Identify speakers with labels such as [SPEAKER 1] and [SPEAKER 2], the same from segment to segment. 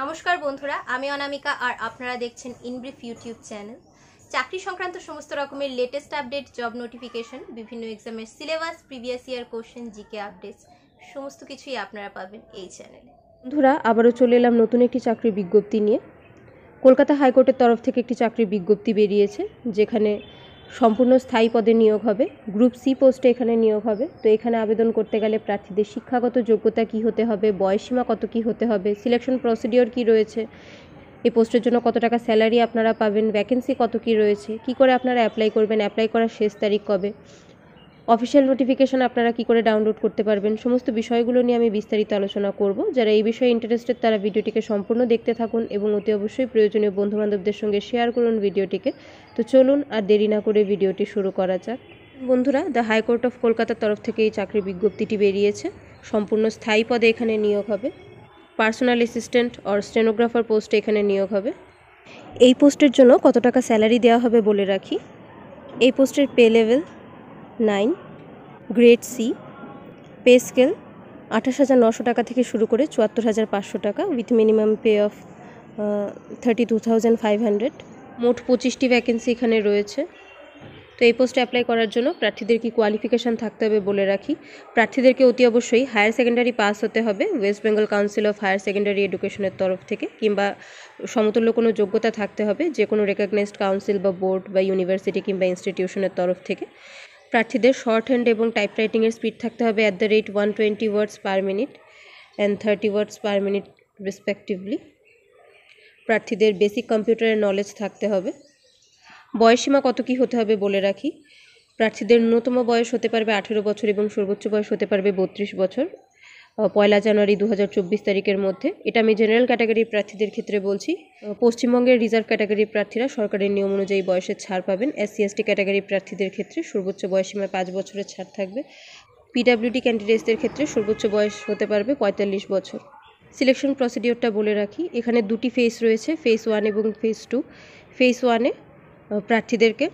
[SPEAKER 1] নমস্কার বন্ধুরা, আমি অনামিকা আর আপনারা দেখছেন ইনব্রিফ ইউটিউব চ্যানেল। চাকরি সংক্রান্ত সমস্ত রকমের লেটেস্ট আপডেট, জব নোটিফিকেশন, বিভিন্ন এক্সামের syllabus, previous year question, GK updates সমস্ত কিছুই আপনারা পাবেন এই চ্যানেলে।
[SPEAKER 2] বন্ধুরা, আবারও চলে এলাম নতুন একটি চাকরির বিজ্ঞপ্তি নিয়ে। কলকাতা হাইকোর্টের তরফ থেকে একটি চাকরির বিজ্ঞপ্তি বেরিয়েছে, যেখানে সম্পূর্ণ স্থায়ী পদে নিয়োগ হবে। গ্রুপ সি পোস্টে এখানে নিয়োগ হবে। তো এখানে আবেদন করতে গেলে প্রার্থীদের শিক্ষাগত যোগ্যতা কী হতে হবে, বয়সীমা কত কী হতে হবে, সিলেকশন প্রসিডিওর কী রয়েছে, এই পোস্টের জন্য কত টাকা স্যালারি আপনারা পাবেন, ভ্যাকেন্সি কত কী রয়েছে, কী করে আপনারা অ্যাপ্লাই করবেন, অ্যাপ্লাই করার শেষ তারিখ কবে, অফিসিয়াল নোটিফিকেশন আপনারা কী করে ডাউনলোড করতে পারবেন, সমস্ত বিষয়গুলো নিয়ে আমি বিস্তারিত আলোচনা করব। যারা এই বিষয়ে ইন্টারেস্টেড তারা ভিডিওটিকে সম্পূর্ণ দেখতে থাকুন এবং অতি অবশ্যই প্রয়োজনীয় বন্ধুবান্ধবদের সঙ্গে শেয়ার করুন ভিডিওটিকে। তো চলুন আর দেরি না করে ভিডিওটি শুরু করা যাক। বন্ধুরা, দ্য হাইকোর্ট অফ কলকাতার তরফ থেকে এই চাকরির বিজ্ঞপ্তিটি বেরিয়েছে। সম্পূর্ণ স্থায়ী পদে এখানে নিয়োগ হবে। পার্সোনাল অ্যাসিস্ট্যান্ট অর স্টেনোগ্রাফার পোস্টে এখানে নিয়োগ হবে। এই পোস্টের জন্য কত টাকা স্যালারি দেওয়া হবে বলে রাখি। এই পোস্টের pay level 9, grade C, pay scale 28,900 টাকা থেকে শুরু করে 74,500 টাকা, উইথ মিনিমাম পে অফ 32,500। মোট 25টি ভ্যাকেন্সি এখানে রয়েছে। তো এই পোস্টে অ্যাপ্লাই করার জন্য প্রার্থীদের কি কোয়ালিফিকেশান থাকতে হবে বলে রাখি। প্রার্থীদেরকে অতি অবশ্যই হায়ার সেকেন্ডারি পাস হতে হবে West Bengal council of higher secondary এডুকেশনের তরফ থেকে, কিংবা সমতুল্য কোনো যোগ্যতা থাকতে হবে যে কোনো রেকগনাইজড কাউন্সিল বা বোর্ড বা ইউনিভার্সিটি কিংবা ইনস্টিটিউশনের তরফ থেকে। প্রার্থীদের শর্ট হ্যান্ড এবং টাইপরাইটিংয়ের স্পিড থাকতে হবে @120 words per minute and 30 words per minute respectively. প্রার্থীদের বেসিক কম্পিউটারের নলেজ থাকতে হবে। বয়সীমা কত কী হতে হবে বলে রাখি। প্রার্থীদের ন্যূনতম বয়স হতে পারবে 18 বছর এবং সর্বোচ্চ বয়স হতে পারবে 32 বছর 1 জানুয়ারি 2024 তারিখের মধ্যে। এটা আমি জেনারেল ক্যাটাগরির প্রার্থীদের ক্ষেত্রে বলছি। পশ্চিমবঙ্গের রিজার্ভ ক্যাটাগরির প্রার্থীরা সরকারের নিয়ম অনুযায়ী বয়সের ছাড় পাবেন। SC/ST ক্যাটাগরির প্রার্থীদের ক্ষেত্রে সর্বোচ্চ বয়সীমায় 5 বছরের ছাড় থাকবে। PWD ক্যান্ডিডেটসদের ক্ষেত্রে সর্বোচ্চ বয়স হতে পারবে 45 বছর। সিলেকশন প্রসিডিওরটা বলে রাখি। এখানে দুটি ফেজ রয়েছে, ফেজ 1 এবং ফেজ 2। ফেজ 1-এ প্রার্থীদেরকে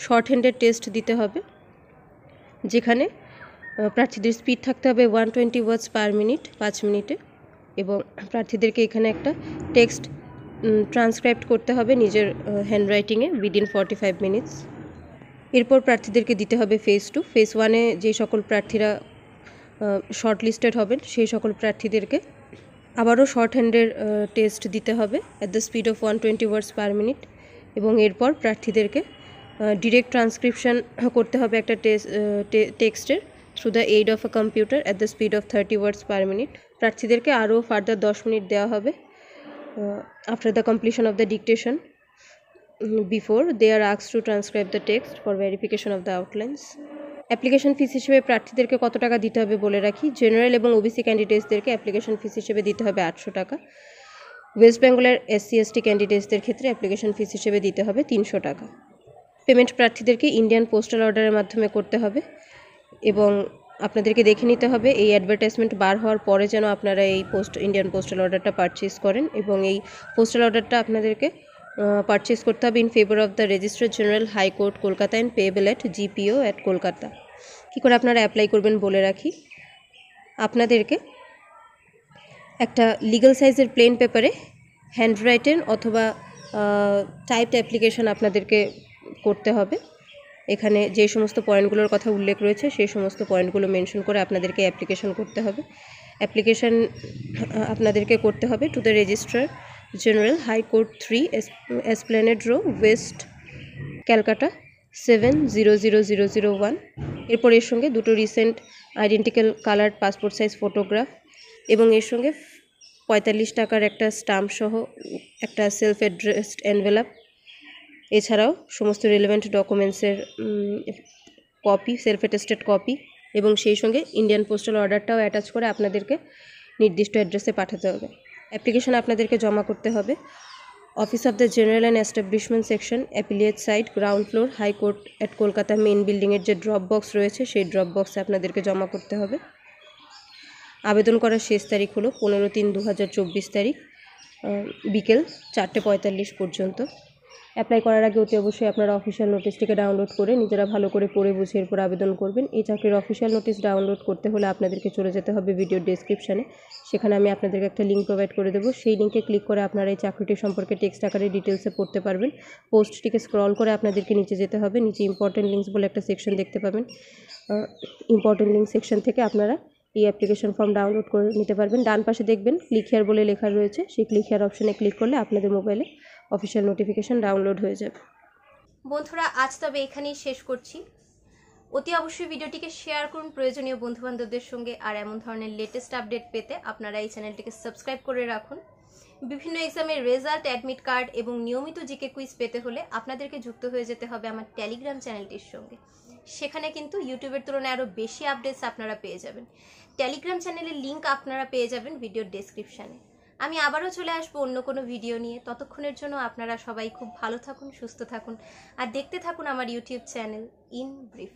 [SPEAKER 2] শর্ট হ্যান্ডের টেস্ট দিতে হবে, যেখানে প্রার্থীদের স্পিড থাকতে হবে 120 ওয়ার্ডস পার মিনিট 5 মিনিটে, এবং প্রার্থীদেরকে এখানে একটা টেক্সট ট্রান্সক্রাইব করতে হবে নিজের হ্যান্ডরাইটিংয়ে উইদিন 45 মিনিটস। এরপর প্রার্থীদেরকে দিতে হবে ফেজ 2। ফেজ 1-এ যে সকল প্রার্থীরা শর্ট লিস্টেড হবেন সেই সকল প্রার্থীদেরকে আবারও শর্ট হ্যান্ডের টেস্ট দিতে হবে the speed of 120 words per minute, এবং এরপর প্রার্থীদেরকে ডিরেক্ট ট্রান্সক্রিপশন করতে হবে একটা টেক্সটের through the aid of a computer the speed of 30 words per minute. প্রার্থীদেরকে আরও ফার্দার 10 মিনিট দেওয়া হবে after the completion of the dictation before they are asked to transcribe the text for verification of the outlines. Application fees হিসেবে প্রার্থীদেরকে কত টাকা দিতে হবে বলে রাখি। জেনারেল এবং OBC ক্যান্ডিডেটসদেরকে অ্যাপ্লিকেশন ফিস হিসেবে দিতে হবে 800 টাকা। ওয়েস্ট বেঙ্গলের SC/ST ক্যান্ডিডেটসদের ক্ষেত্রে অ্যাপ্লিকেশন ফিস হিসেবে দিতে হবে 300 টাকা। পেমেন্ট প্রার্থীদেরকে ইন্ডিয়ান পোস্টাল অর্ডারের মাধ্যমে করতে হবে, এবং আপনাদেরকে দেখে নিতে হবে এই অ্যাডভার্টাইজমেন্ট বার হওয়ার পরে যেন আপনারা এই ইন্ডিয়ান পোস্টাল অর্ডারটা পারচেস করেন, এবং এই পোস্টাল অর্ডারটা আপনাদেরকে পারচেস করতে হবে in favour of the registrar general high court Kolkata and payable at GPO at Kolkata. কী করে আপনারা অ্যাপ্লাই করবেন বলে রাখি। আপনাদেরকে একটা লিগ্যাল সাইজের প্লেন পেপারে হ্যান্ডরাইটেন অথবা টাইপড অ্যাপ্লিকেশন আপনাদেরকে করতে হবে। এখানে যে সমস্ত পয়েন্টগুলোর কথা উল্লেখ রয়েছে সেই সমস্ত পয়েন্টগুলো মেনশন করে আপনাদেরকে অ্যাপ্লিকেশন করতে হবে। অ্যাপ্লিকেশন আপনাদেরকে করতে হবে to the registrar general high court 3 Esplanade Row, West, Calcutta 700001। এরপর এর সঙ্গে দুটো recent identical colour passport size photograph, এবং এর সঙ্গে 45 টাকার একটা স্টাম্প সহ একটা সেলফ অ্যাড্রেসড এনভেলপ, এছাড়াও সমস্ত রিলেভেন্ট ডকুমেন্টসের কপি, সেলফ অ্যাটেস্টেড কপি, এবং সেই সঙ্গে ইন্ডিয়ান পোস্টাল অর্ডারটাও অ্যাটাচ করে আপনাদেরকে নির্দিষ্ট অ্যাড্রেসে পাঠাতে হবে। অ্যাপ্লিকেশন আপনাদেরকে জমা করতে হবে office of the general and establishment section, appellate side, ground floor, high court at Kolkata main বিল্ডিংয়ের যে ড্রপ বক্স রয়েছে সেই ড্রপ বক্সে আপনাদেরকে জমা করতে হবে। আবেদন করার শেষ তারিখ হলো 15/3/2024 তারিখ বিকেল 4:45 পর্যন্ত। অ্যাপ্লাই করার আগে অতি অবশ্যই আপনারা অফিসিয়াল নোটিশটিকে ডাউনলোড করে নিজেরা ভালো করে পড়ে বুঝে এরপর আবেদন করবেন। এই চাকরির অফিসিয়াল নোটিশ ডাউনলোড করতে হলে আপনাদেরকে চলে যেতে হবে ভিডিওর ডেসক্রিপশানে। সেখানে আমি আপনাদেরকে একটা লিঙ্ক প্রোভাইড করে দেবো। সেই লিঙ্কে ক্লিক করে আপনারা এই চাকরিটি সম্পর্কে টেক্সট আকারে ডিটেলসে পড়তে পারবেন। পোস্টটিকে স্ক্রল করে আপনাদেরকে নিচে যেতে হবে। নিচে ইম্পর্টেন্ট লিঙ্কস বলে একটা সেকশন দেখতে পাবেন। ইম্পর্টেন্ট লিঙ্ক সেকশন থেকে আপনারা এই অ্যাপ্লিকেশন ফর্ম ডাউনলোড করে নিতে পারবেন। ডান পাশে দেখবেন ক্লিক হিয়ার বলে লেখা রয়েছে। সেই ক্লিক হিয়ার অপশানে ক্লিক করলে আপনাদের মোবাইলে অফিসিয়াল নোটিফিকেশান ডাউনলোড হয়ে যাবে।
[SPEAKER 1] বন্ধুরা, আজ তবে এখানেই শেষ করছি। অতি অবশ্যই ভিডিওটিকে শেয়ার করুন প্রয়োজনীয় বন্ধুবান্ধবদের সঙ্গে। আর এমন ধরনের লেটেস্ট আপডেট পেতে আপনারা এই চ্যানেলটিকে সাবস্ক্রাইব করে রাখুন। বিভিন্ন এক্সামের রেজাল্ট, অ্যাডমিট কার্ড এবং নিয়মিত জিকে কুইজ পেতে হলে আপনাদেরকে যুক্ত হয়ে যেতে হবে আমার টেলিগ্রাম চ্যানেলটির সঙ্গে। সেখানে কিন্তু ইউটিউবের তুলনায় আরও বেশি আপডেটস আপনারা পেয়ে যাবেন। টেলিগ্রাম চ্যানেলের লিঙ্ক আপনারা পেয়ে যাবেন ভিডিওর ডেসক্রিপশানে। আমি আবারও চলে আসবো অন্য কোনো ভিডিও নিয়ে। ততক্ষণের জন্য আপনারা সবাই খুব ভালো থাকুন, সুস্থ থাকুন আর দেখতে থাকুন আমার ইউটিউব চ্যানেল ইন ব্রিফ।